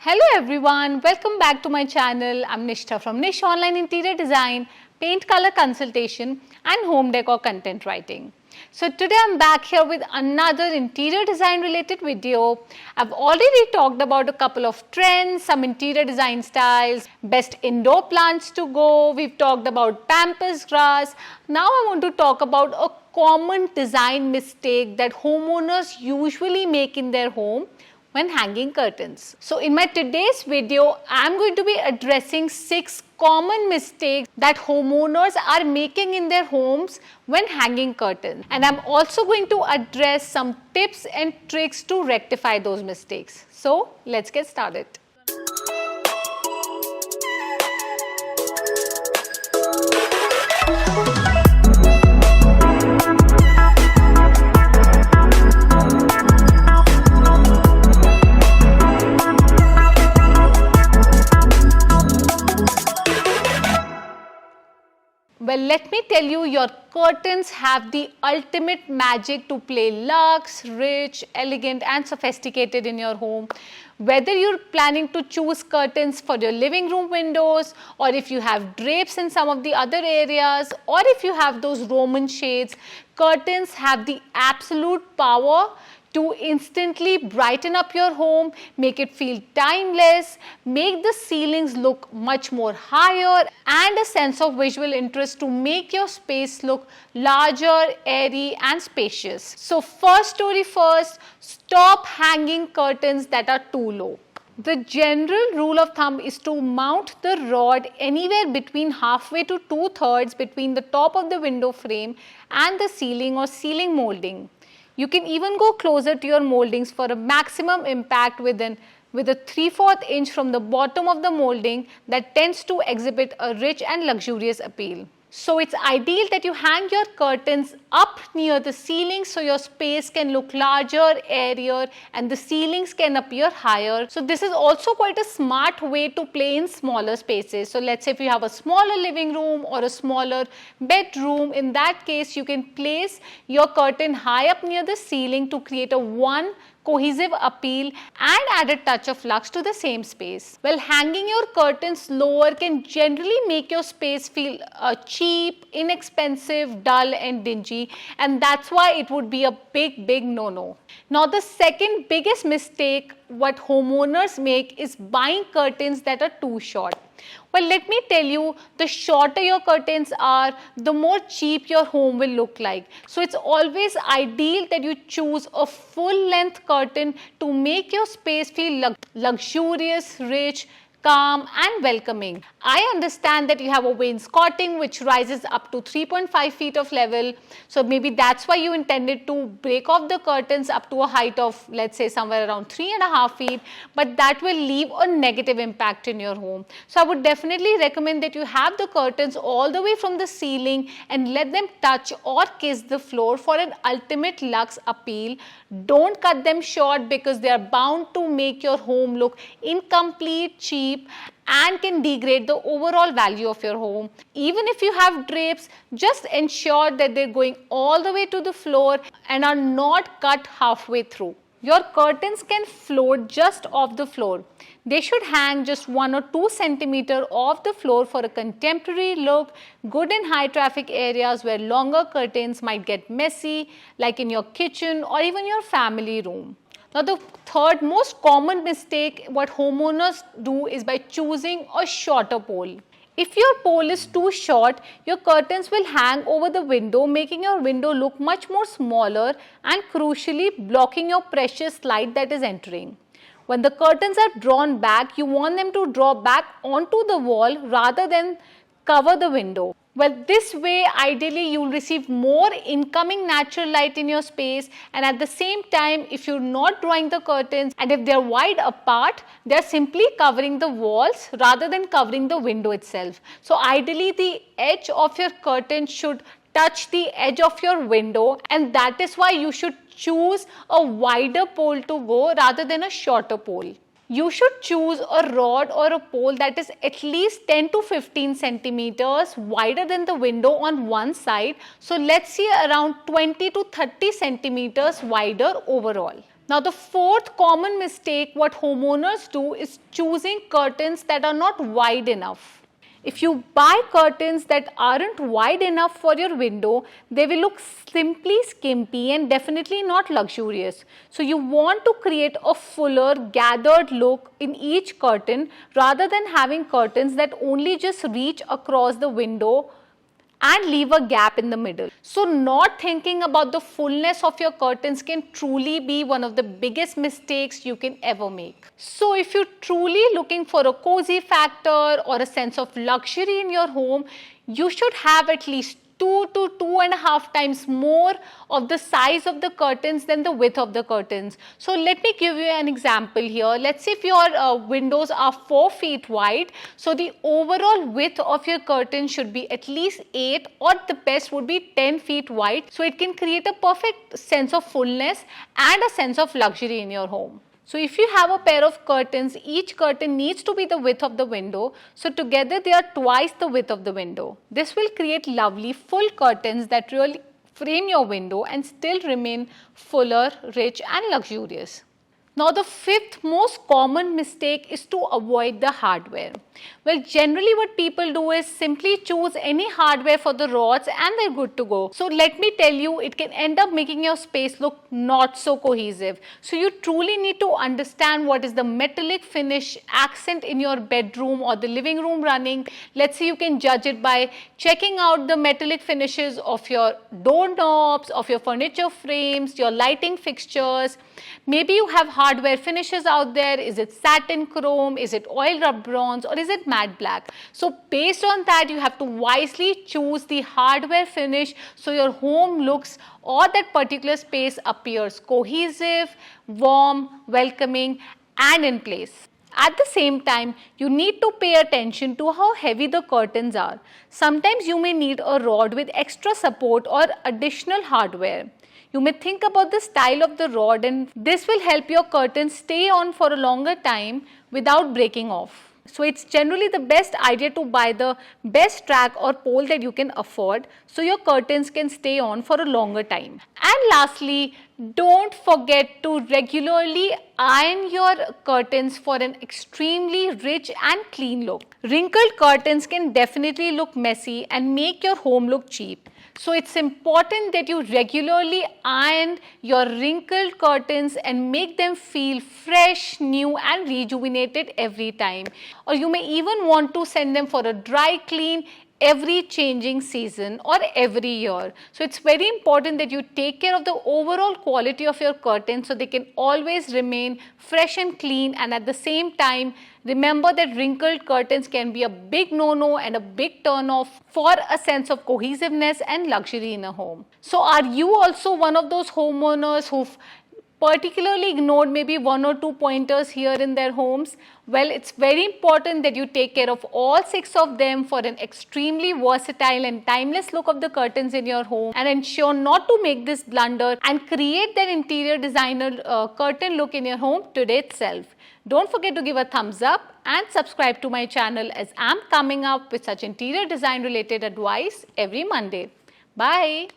Hello everyone, welcome back to my channel. I'm Nishtha from Nish Online Interior Design, Paint Color Consultation and Home Decor Content Writing. So today I'm back here with another interior design related video. I've already talked about a couple of trends, some interior design styles, best indoor plants to go. We've talked about pampas grass. Now I want to talk about a common design mistake that homeowners usually make in their home when hanging curtains. So in my today's video, I'm going to be addressing 6 common mistakes that homeowners are making in their homes when hanging curtains. And I'm also going to address some tips and tricks to rectify those mistakes. So let's get started. Well, let me tell you, your curtains have the ultimate magic to play luxe, rich, elegant and sophisticated in your home. Whether you're planning to choose curtains for your living room windows, or if you have drapes in some of the other areas, or if you have those Roman shades, curtains have the absolute power to instantly brighten up your home, make it feel timeless, make the ceilings look much more higher, and a sense of visual interest to make your space look larger, airy and spacious. So first story first, stop hanging curtains that are too low. The general rule of thumb is to mount the rod anywhere between halfway to 2/3 between the top of the window frame and the ceiling or ceiling molding. You can even go closer to your moldings for a maximum impact with a 3/4 inch from the bottom of the molding that tends to exhibit a rich and luxurious appeal. So it's ideal that you hang your curtains up near the ceiling so your space can look larger, airier and the ceilings can appear higher. So this is also quite a smart way to play in smaller spaces. So let's say if you have a smaller living room or a smaller bedroom, in that case you can place your curtain high up near the ceiling to create a cohesive appeal and add a touch of luxe to the same space. Well, hanging your curtains lower can generally make your space feel cheap, inexpensive, dull and dingy, and that's why it would be a big no-no. Now the second biggest mistake what homeowners make is buying curtains that are too short. Well, let me tell you, the shorter your curtains are, the more cheap your home will look like. So it's always ideal that you choose a full length curtain to make your space feel luxurious, rich, calm and welcoming. I understand that you have a wainscoting which rises up to 3.5 feet of level. So maybe that's why you intended to break off the curtains up to a height of, let's say, somewhere around 3.5 feet, but that will leave a negative impact in your home. So I would definitely recommend that you have the curtains all the way from the ceiling and let them touch or kiss the floor for an ultimate luxe appeal. Don't cut them short because they are bound to make your home look incomplete, cheap and can degrade the overall value of your home. Even if you have drapes, just ensure that they're going all the way to the floor and are not cut halfway through. Your curtains can float just off the floor. They should hang just 1 or 2 centimeters off the floor for a contemporary look, good in high traffic areas where longer curtains might get messy, like in your kitchen or even your family room. Now the third most common mistake what homeowners do is by choosing a shorter pole. If your pole is too short, your curtains will hang over the window, making your window look much more smaller and crucially blocking your precious light that is entering. When the curtains are drawn back, you want them to draw back onto the wall rather than cover the window. Well, this way ideally you will receive more incoming natural light in your space, and at the same time if you're not drawing the curtains and if they're wide apart, they're simply covering the walls rather than covering the window itself. So ideally the edge of your curtain should touch the edge of your window, and that is why you should choose a wider pole to go rather than a shorter pole. You should choose a rod or a pole that is at least 10 to 15 centimeters wider than the window on one side. So let's say around 20 to 30 centimeters wider overall. Now the fourth common mistake what homeowners do is choosing curtains that are not wide enough. If you buy curtains that aren't wide enough for your window, they will look simply skimpy and definitely not luxurious. So you want to create a fuller, gathered look in each curtain rather than having curtains that only just reach across the window and leave a gap in the middle. So not thinking about the fullness of your curtains can truly be one of the biggest mistakes you can ever make. So if you're truly looking for a cozy factor or a sense of luxury in your home, you should have at least 2 to 2.5 times more of the size of the curtains than the width of the curtains. So let me give you an example here. Let's say if your windows are 4 feet wide, so the overall width of your curtain should be at least 8 or the best would be 10 feet wide. So it can create a perfect sense of fullness and a sense of luxury in your home. So if you have a pair of curtains, each curtain needs to be the width of the window. So together they are twice the width of the window. This will create lovely full curtains that really frame your window and still remain fuller, rich and luxurious. Now the fifth most common mistake is to avoid the hardware. Well, generally what people do is simply choose any hardware for the rods and they're good to go. So let me tell you, it can end up making your space look not so cohesive. So you truly need to understand what is the metallic finish accent in your bedroom or the living room running. Let's say you can judge it by checking out the metallic finishes of your doorknobs, of your furniture frames, your lighting fixtures. Maybe you have hardware finishes out there. Is it satin chrome? Is it oil rub bronze? Or is it matte black? So based on that, you have to wisely choose the hardware finish so your home looks or that particular space appears cohesive, warm, welcoming and in place. At the same time, you need to pay attention to how heavy the curtains are. Sometimes you may need a rod with extra support or additional hardware. You may think about the style of the rod and this will help your curtains stay on for a longer time without breaking off. So it's generally the best idea to buy the best track or pole that you can afford so your curtains can stay on for a longer time. And lastly, don't forget to regularly iron your curtains for an extremely rich and clean look. Wrinkled curtains can definitely look messy and make your home look cheap. So it's important that you regularly iron your wrinkled curtains and make them feel fresh, new and rejuvenated every time. Or you may even want to send them for a dry clean every changing season or every year. So it's very important that you take care of the overall quality of your curtains so they can always remain fresh and clean, and at the same time remember that wrinkled curtains can be a big no-no and a big turn-off for a sense of cohesiveness and luxury in a home. So are you also one of those homeowners who've particularly ignored maybe 1 or 2 pointers here in their homes? Well, it's very important that you take care of all 6 of them for an extremely versatile and timeless look of the curtains in your home, and ensure not to make this blunder and create that interior designer curtain look in your home today itself. Don't forget to give a thumbs up and subscribe to my channel, as I'm coming up with such interior design related advice every Monday. Bye.